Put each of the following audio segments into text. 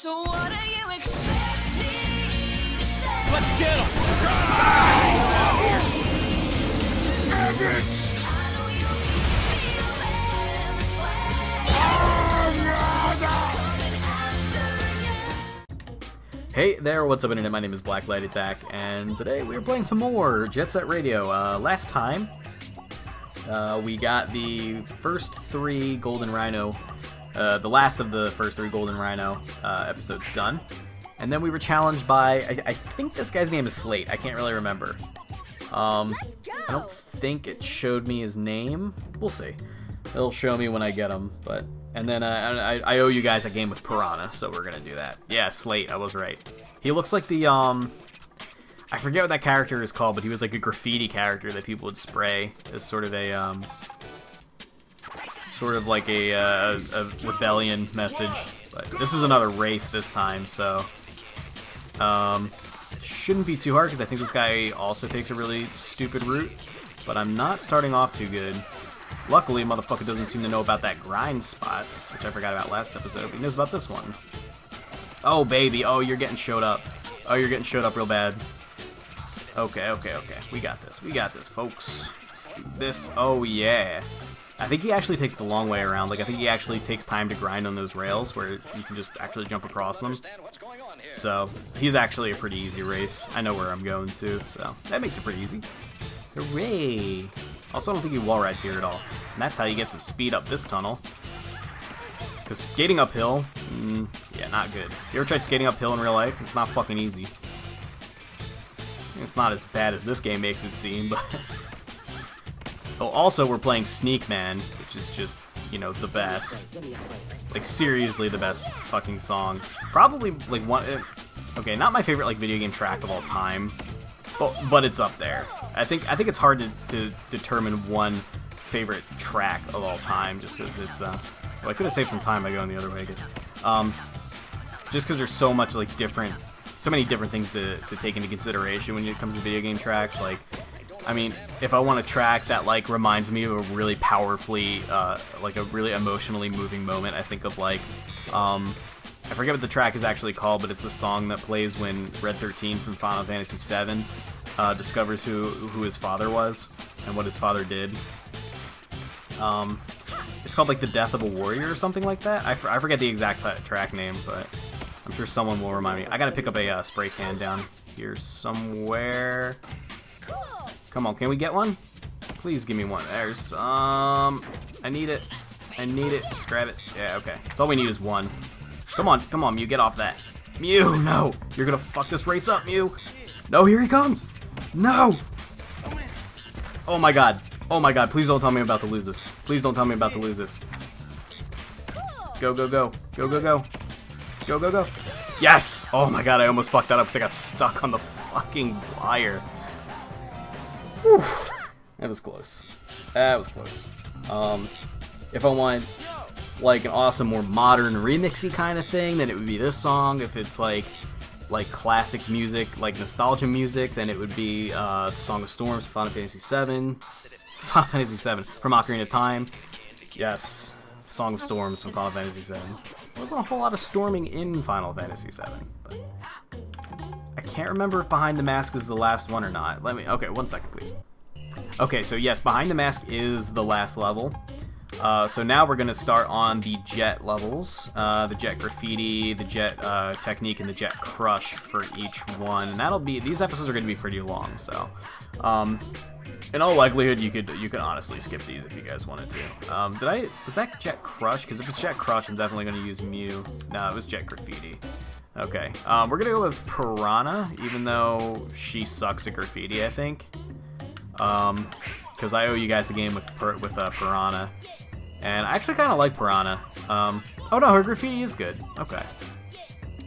So what do you expect me to say? Let's get him! Hey there, what's up internet? My name is BlackLightAttack, and today we are playing some more Jet Set Radio. Last time, we got the first three Golden Rhino, the last of the first three Golden Rhino episodes done. And then we were challenged by, I think this guy's name is Slate, I can't really remember. I don't think it showed me his name. We'll see. It'll show me when I get him, but... And then I owe you guys a game with Piranha, so we're gonna do that. Yeah, Slate, I was right. He looks like the, I forget what that character is called, but he was like a graffiti character that people would spray as sort of a, like a rebellion message. But this is another race this time, so, shouldn't be too hard, because I think this guy also takes a really stupid route, but I'm not starting off too good. Luckily, motherfucker doesn't seem to know about that grind spot, which I forgot about last episode, but he knows about this one. Oh, baby. Oh, you're getting showed up. Oh, you're getting showed up real bad. Okay, okay, okay. We got this. We got this, folks. Let's do this. Oh, yeah. I think he actually takes the long way around. Like, I think he actually takes time to grind on those rails where you can just actually jump across them. So, he's actually a pretty easy race. I know where I'm going to, so that makes it pretty easy. Hooray! Also, I don't think he wall rides here at all. And that's how you get some speed up this tunnel. Because skating uphill, yeah, not good. You ever tried skating uphill in real life? It's not fucking easy. It's not as bad as this game makes it seem, but... Oh, also, we're playing Sneak Man, which is just, you know, the best. Like, seriously the best fucking song. Probably, like, one... Okay, not my favorite, like, video game track of all time. But it's up there. I think it's hard to determine one favorite track of all time, just because it's well, I could have saved some time by going the other way, I guess. Just because there's so much like so many different things to take into consideration when it comes to video game tracks. Like, I mean, if I want a track that like reminds me of a really powerfully, like a really emotionally moving moment, I think of like, I forget what the track is actually called, but it's the song that plays when Red 13 from Final Fantasy VII discovers who his father was and what his father did. It's called like The Death of a Warrior or something like that. I forget the exact track name, but I'm sure someone will remind me. I gotta pick up a spray can down here somewhere. Come on, can we get one? Please give me one. There's I need it. I need it. Just grab it. Yeah, okay. So all we need is one. Come on, Mew, get off that. Mew, no! You're gonna fuck this race up, Mew! No, here he comes! No! Oh my god. Oh my god, please don't tell me I'm about to lose this. Please don't tell me I'm about to lose this. Go, go, go. Go, go, go. Go, go, go. Yes! Oh my god, I almost fucked that up because I got stuck on the fucking wire. Whew. That was close. That was close. If I want... like an awesome, more modern remixy kind of thing, then it would be this song. If it's like classic music, like nostalgia music, then it would be the Song of Storms from Final Fantasy VII. Final Fantasy VII from Ocarina of Time. Yes, Song of Storms from Final Fantasy VII. There wasn't a whole lot of storming in Final Fantasy VII, but I can't remember if Behind the Mask is the last one or not. Okay, 1 second, please. Okay, so yes, Behind the Mask is the last level. So now we're going to start on the Jet levels, the Jet Graffiti, the Jet Technique, and the Jet Crush for each one. And that'll be, these episodes are going to be pretty long, so in all likelihood you could honestly skip these if you guys wanted to. Was that Jet Crush? Because if it's Jet Crush, I'm definitely going to use Mew. No, it was Jet Graffiti. Okay, we're going to go with Piranha, even though she sucks at Graffiti, I think. Because I owe you guys a game with Piranha. And I actually kind of like Piranha. Oh no, her graffiti is good. Okay.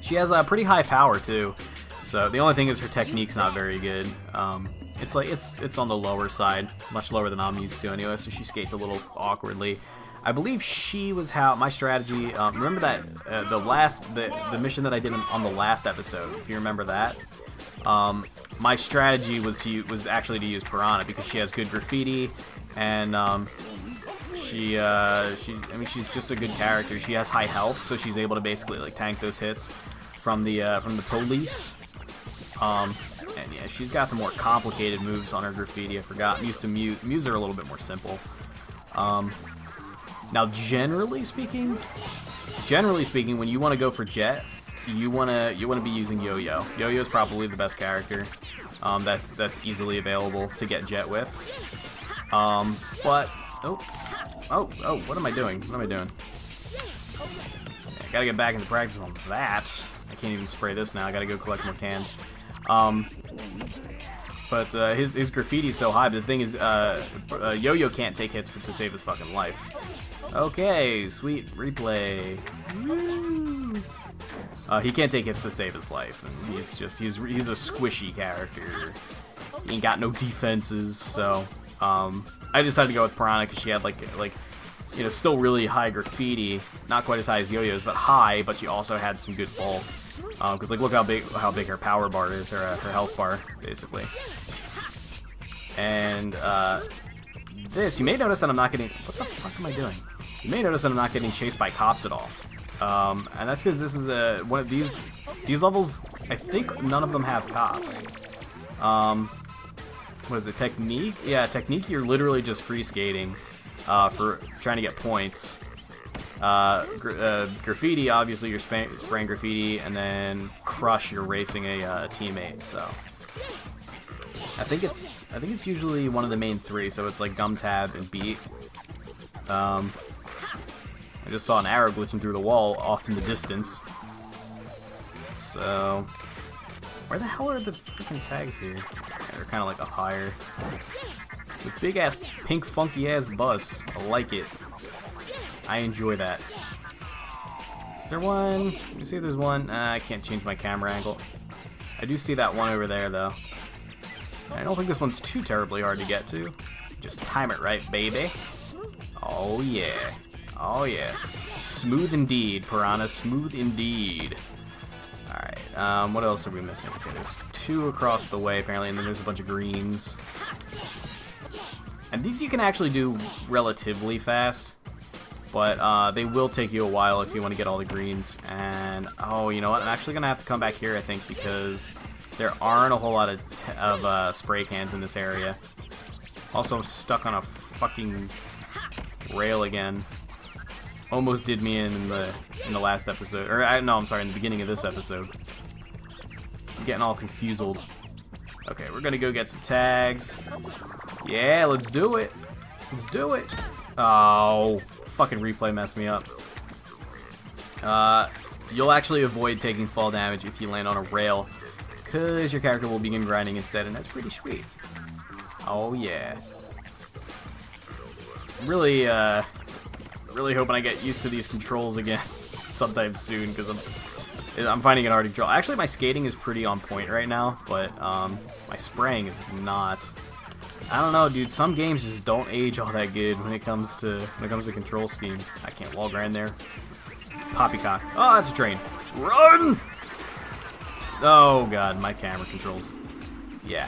She has a pretty high power too. So the only thing is her technique's not very good. It's like it's on the lower side, much lower than I'm used to anyway. So she skates a little awkwardly. I believe she was how my strategy. Remember that the mission that I did on the last episode. If you remember that. My strategy was actually to use Piranha because she has good graffiti and I mean, she's just a good character. She has high health, so she's able to basically like tank those hits from the police. And yeah, she's got the more complicated moves on her graffiti. I forgot. I'm used to Muse are a little bit more simple. Now, generally speaking, when you want to go for Jet, you wanna be using Yo-Yo. Yo-Yo is probably the best character. That's easily available to get Jet with. But what am I doing? What am I doing? Yeah, gotta get back into practice on that. I can't even spray this now. I gotta go collect more cans. But his graffiti's so high. But the thing is, Yo-Yo can't take hits to save his fucking life. Okay, sweet replay. Woo. He can't take hits to save his life, and he's a squishy character. He ain't got no defenses, so I decided to go with Piranha because she had like you know, still really high graffiti, not quite as high as Yo-Yo's, but high. But she also had some good bulk. Because like look how big her power bar is, her health bar basically. And this, you may notice that I'm not getting. What the fuck am I doing? You may notice that I'm not getting chased by cops at all. And that's because this is one of these levels. I think none of them have cops. What is it? Technique? Yeah, technique. You're literally just free skating for trying to get points. Graffiti, obviously, you're spraying graffiti, and then Crush, you're racing a teammate. So I think it's usually one of the main three. So it's like Gum Tab and Beat. I just saw an arrow glitching through the wall off in the distance. So where the hell are the freaking tags here? Yeah, they're kind of like up higher. The big ass pink funky ass bus. I like it. I enjoy that. Is there one? Let me see if there's one. I can't change my camera angle. I do see that one over there, though. I don't think this one's too terribly hard to get to. Just time it right, baby. Oh, yeah. Oh, yeah. Smooth indeed, Piranha. Smooth indeed. Alright, what else are we missing? Okay, there's two across the way, apparently, and then there's a bunch of greens. And these you can actually do relatively fast. But they will take you a while if you want to get all the greens. And, oh, you know what? I'm actually going to have to come back here, I think, because there aren't a whole lot of spray cans in this area. Also, I'm stuck on a fucking rail again. Almost did me in the last episode. Or, no, I'm sorry, in the beginning of this episode. I'm getting all confused. Okay, we're going to go get some tags. Yeah, let's do it. Let's do it. Oh, fucking replay messed me up. You'll actually avoid taking fall damage if you land on a rail, because your character will begin grinding instead, and that's pretty sweet. Oh yeah. Really hoping I get used to these controls again sometime soon, because I'm finding it hard to control. Actually, my skating is pretty on point right now, but my spraying is not. I don't know, dude. Some games just don't age all that good when it comes to control scheme. I can't wall grind there. Poppycock. Oh, that's a train. Run! Oh god, my camera controls. Yeah,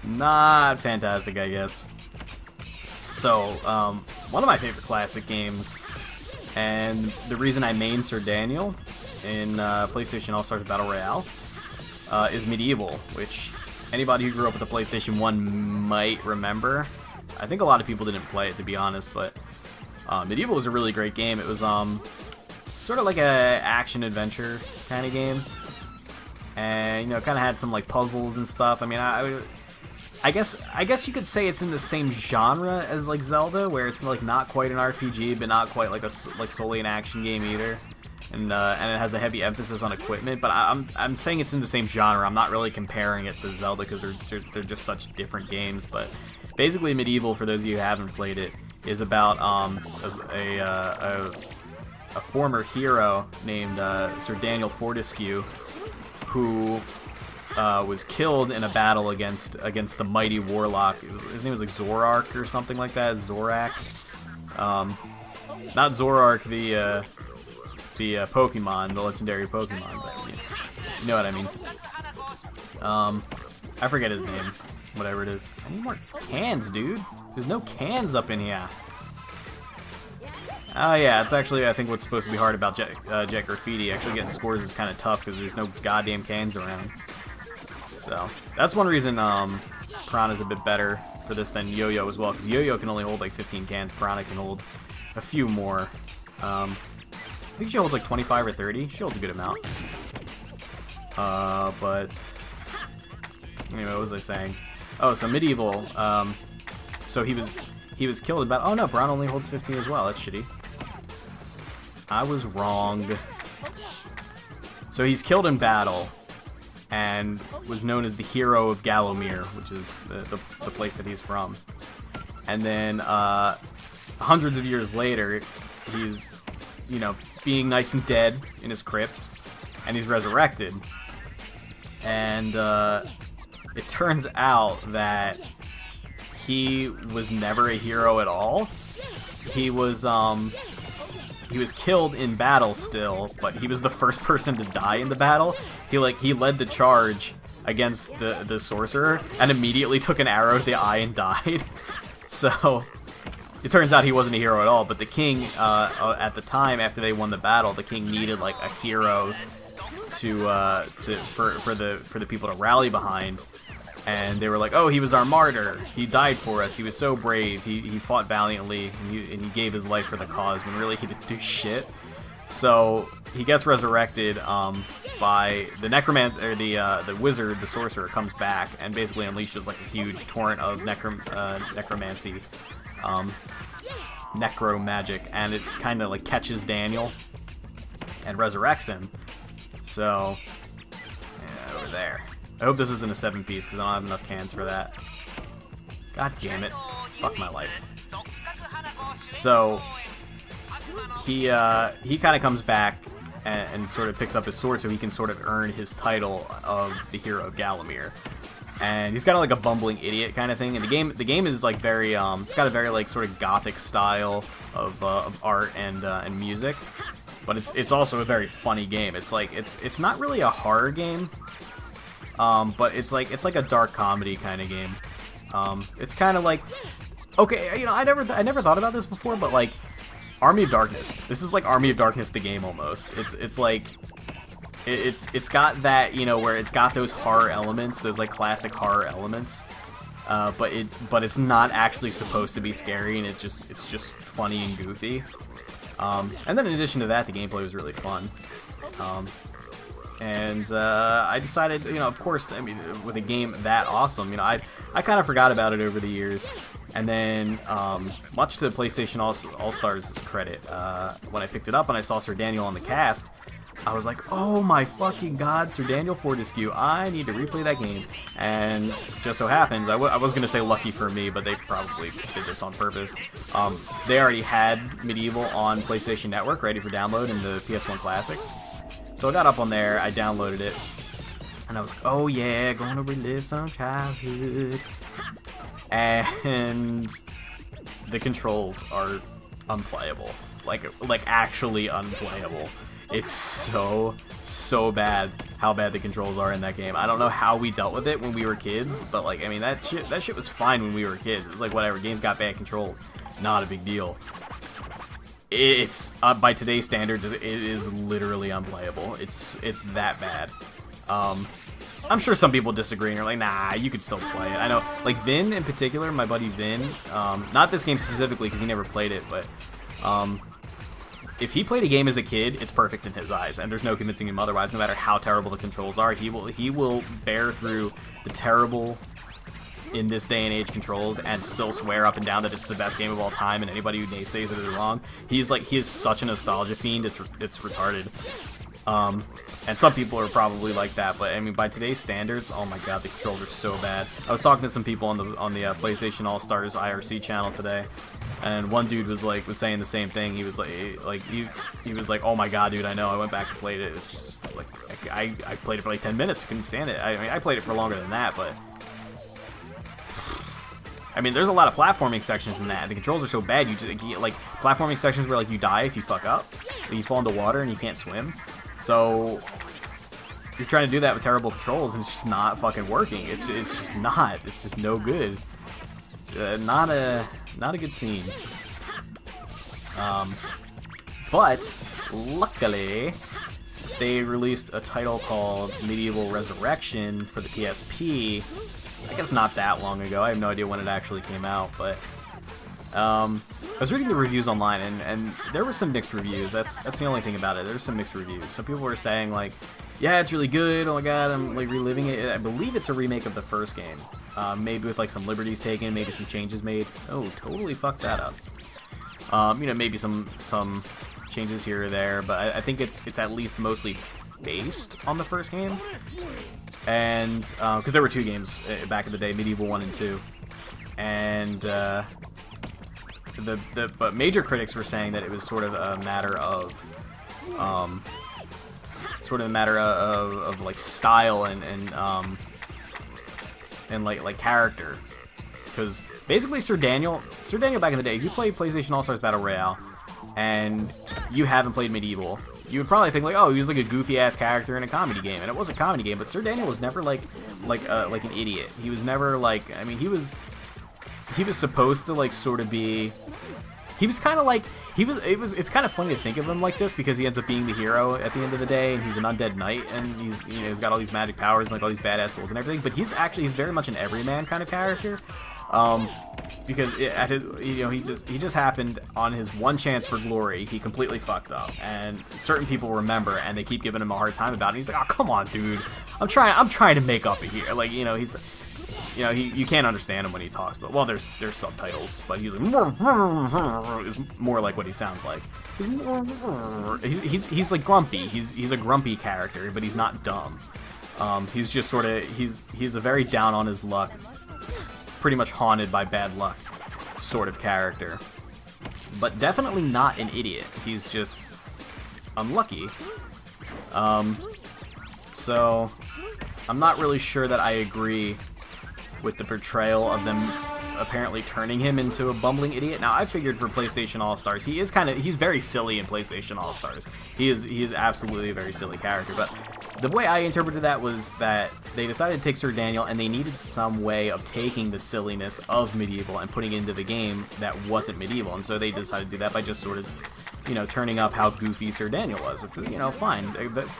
not fantastic, I guess. So, one of my favorite classic games, and the reason I main Sir Daniel in PlayStation All-Stars Battle Royale is Medieval, which anybody who grew up with the PlayStation 1 might remember. I think a lot of people didn't play it, to be honest, but Medieval was a really great game. It was sort of like a action-adventure kind of game. And, you know, kind of had some, like, puzzles and stuff. I mean, I guess you could say it's in the same genre as, like, Zelda, where it's, like, not quite an RPG, but not quite, like, solely an action game either. And it has a heavy emphasis on equipment, but I'm saying it's in the same genre. I'm not really comparing it to Zelda because they're just such different games. But basically, Medieval, for those of you who haven't played it, is about a former hero named Sir Daniel Fortesque, who was killed in a battle against the mighty warlock. His name was like Zorark or something like that. Zorak. Not Zorark, the Pokemon, the legendary Pokemon, but you know what I mean. I forget his name, whatever it is. I need more cans, dude. There's no cans up in here. Oh yeah, it's actually, I think, what's supposed to be hard about Jet Graffiti. Actually getting scores is kind of tough because there's no goddamn cans around. So, that's one reason Piranha's a bit better for this than Yo-Yo as well, because Yo-Yo can only hold like 15 cans, Piranha can hold a few more. I think she holds like 25 or 30. She holds a good amount. But anyway, what was I saying? Oh, so Medieval. So he was killed in battle. Oh no, Piranha only holds 15 as well. That's shitty. I was wrong. So he's killed in battle, and was known as the hero of Gallowmere, which is the place that he's from. And then hundreds of years later, he's, you know, being nice and dead in his crypt, and he's resurrected. And it turns out that he was never a hero at all. He was killed in battle still, but he was the first person to die in the battle. He led the charge against the sorcerer and immediately took an arrow to the eye and died. So it turns out he wasn't a hero at all. But the king, at the time after they won the battle, the king needed like a hero for the people to rally behind. And they were like, oh, he was our martyr. He died for us. He was so brave. He fought valiantly, and he gave his life for the cause, when really he didn't do shit. So he gets resurrected by the necromancer, or the wizard, the sorcerer, comes back and basically unleashes like a huge torrent of necromancy, necro magic, and it kind of like catches Daniel and resurrects him. So yeah, over there. I hope this isn't a 7-piece, because I don't have enough cans for that. God damn it. Fuck my life. So, he kind of comes back and sort of picks up his sword so he can sort of earn his title of the hero of Gallowmere. And he's kind of like a bumbling idiot kind of thing. And the game is like very, it's got a very like sort of gothic style of art and music. But it's also a very funny game. It's like, it's not really a horror game. But it's like a dark comedy kind of game. It's kind of like, okay, you know, I never thought about this before, but like Army of Darkness. This is like Army of Darkness the game almost. It's like it's got that, you know, where it's got those horror elements, those like classic horror elements. But it's not actually supposed to be scary, and it's just funny and goofy. And then in addition to that, the gameplay was really fun. And I decided, you know, of course, I mean, with a game that awesome, you know, I kind of forgot about it over the years. And then, much to PlayStation All-Stars' credit, when I picked it up and I saw Sir Daniel on the cast, I was like, oh my fucking god, Sir Daniel Fortesque, I need to replay that game. And just so happens, I was going to say lucky for me, but they probably did this on purpose. They already had Medieval on PlayStation Network, ready for download in the PS1 Classics. So I got up on there, I downloaded it, and I was like, oh yeah, gonna relive some childhood. And the controls are unplayable. Like actually unplayable. It's so bad how bad the controls are in that game. I don't know how we dealt with it when we were kids, but like, I mean, that shit was fine when we were kids. It was like, whatever, games got bad controls. Not a big deal. It's by today's standards, it is literally unplayable. It's that bad. I'm sure some people disagree and are like, nah, you could still play it. I know, like Vin in particular, my buddy Vin, not this game specifically because he never played it, but if he played a game as a kid, it's perfect in his eyes, and there's no convincing him otherwise. No matter how terrible the controls are, he will bear through the terrible, in this day and age, controls and still swear up and down that it's the best game of all time, and anybody who naysays it is wrong. He is such a nostalgia fiend, it's retarded. And some people are probably like that, but I mean, by today's standards, oh my god, the controls are so bad. I was talking to some people on the PlayStation All Stars IRC channel today, and one dude was saying the same thing. He was he was like, oh my god, dude, I know. I went back and played it. It's just like I played it for like 10 minutes, couldn't stand it. I mean, I played it for longer than that, but I mean, there's a lot of platforming sections in that. The controls are so bad, you get like platforming sections where like you die if you fuck up, or you fall into water and you can't swim. So you're trying to do that with terrible controls, and it's just not fucking working. It's just not. It's just no good. Not a good scene. But luckily, they released a title called Medieval Resurrection for the PSP. I guess not that long ago. I have no idea when it actually came out, but I was reading the reviews online, and there were some mixed reviews. That's the only thing about it. There's some mixed reviews. Some people were saying like, yeah, it's really good. Oh my god, I'm like reliving it. I believe it's a remake of the first game, maybe with like some liberties taken, maybe some changes made. Oh, totally fucked that up. You know, maybe some changes here or there, but I think it's at least mostly based on the first game. And because there were two games back in the day, Medieval 1 and 2, and but major critics were saying that it was sort of a matter of like style and like character, because basically Sir Daniel back in the day, if you played PlayStation All-Stars Battle Royale and you haven't played Medieval, you would probably think like, oh, he was like a goofy ass character in a comedy game, and it was a comedy game. But Sir Daniel was never like an idiot. He was never like, I mean, he was supposed to like sort of be. He was kind of like it's kind of funny to think of him like this, because he ends up being the hero at the end of the day, and he's an undead knight, and he's got all these magic powers and like all these badass tools and everything. But he's very much an everyman kind of character. Because he just happened on his one chance for glory, he completely fucked up, and certain people remember, and they keep giving him a hard time about it. And he's like, oh, come on, dude, I'm trying to make up here. Like, you can't understand him when he talks, but well, there's subtitles, but he's like is more like what he sounds like. He's like grumpy. He's a grumpy character, but he's not dumb. He's just sort of he's a very down on his luck, pretty much haunted by bad luck sort of character, but definitely not an idiot. He's just unlucky. So I'm not really sure that I agree with the portrayal of them apparently turning him into a bumbling idiot. Now, I figured for PlayStation All-Stars, he's very silly in PlayStation All-Stars. He is absolutely a very silly character, but the way I interpreted that was that they decided to take Sir Daniel, and they needed some way of taking the silliness of Medieval and putting it into the game that wasn't Medieval, and so they decided to do that by just sort of, turning up how goofy Sir Daniel was, which was, fine.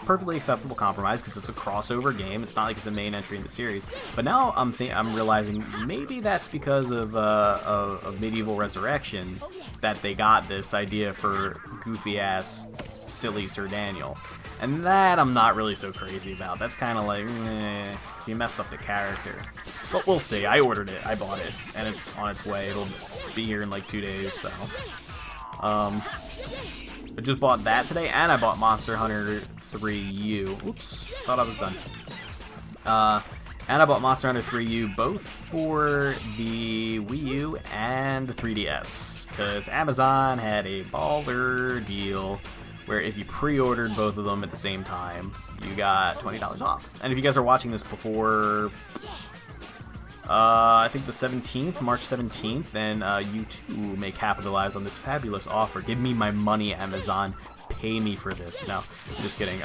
Perfectly acceptable compromise, because it's a crossover game. It's not like it's a main entry in the series. But now I'm realizing maybe that's because of Medieval Resurrection that they got this idea for goofy-ass, silly Sir Daniel. And that I'm not really so crazy about. That's kind of like, you messed up the character. But we'll see. I ordered it. I bought it. And it's on its way. It'll be here in like 2 days, so... I just bought that today, and I bought Monster Hunter 3U. Oops, thought I was done. And I bought Monster Hunter 3U both for the Wii U and the 3DS, because Amazon had a baller deal where if you pre-ordered both of them at the same time, you got $20 off. And if you guys are watching this before... I think the 17th, March 17th, then you too may capitalize on this fabulous offer. Give me my money, Amazon. Pay me for this. No, just kidding.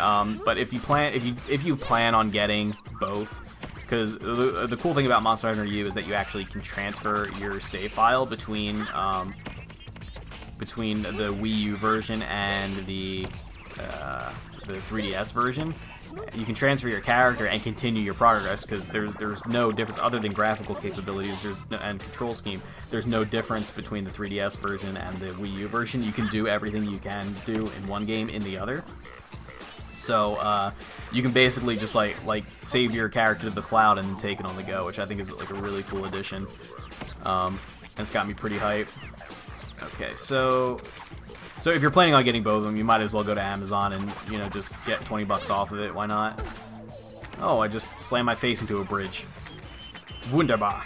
But if you plan on getting both, because the cool thing about Monster Hunter U is that you actually can transfer your save file between the Wii U version and the 3DS version. You can transfer your character and continue your progress, because there's no difference other than graphical capabilities and control scheme. There's no difference between the 3DS version and the Wii U version. You can do everything you can do in one game in the other. So you can basically just like save your character to the cloud and take it on the go, which I think is like a really cool addition. And it's got me pretty hyped. Okay, so if you're planning on getting both of them, you might as well go to Amazon and, just get 20 bucks off of it. Why not? Oh, I just slammed my face into a bridge. Wunderbar.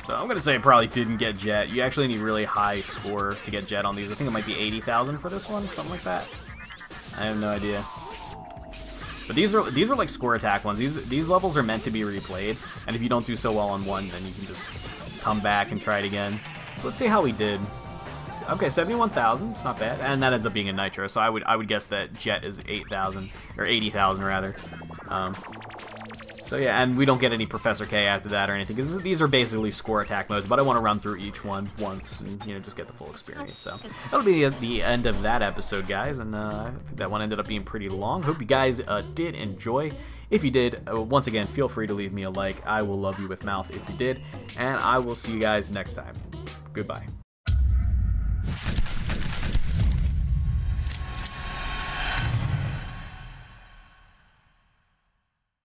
So I'm going to say I probably didn't get Jet. You actually need really high score to get Jet on these. I think it might be 80,000 for this one, something like that. I have no idea. But these are like score attack ones. These levels are meant to be replayed, and if you don't do so well on one, then you can just come back and try it again. So let's see how we did. Okay, 71,000. It's not bad, and that ends up being a Nitro. So I would guess that Jet is 8,000 or 80,000 rather. So yeah, and we don't get any Professor K after that or anything, because these are basically score attack modes, but I want to run through each one once and, you know, just get the full experience. So that'll be the end of that episode, guys, and I think that one ended up being pretty long. Hope you guys did enjoy. If you did, once again, feel free to leave me a like. I will love you with mouth if you did, and I will see you guys next time. Goodbye.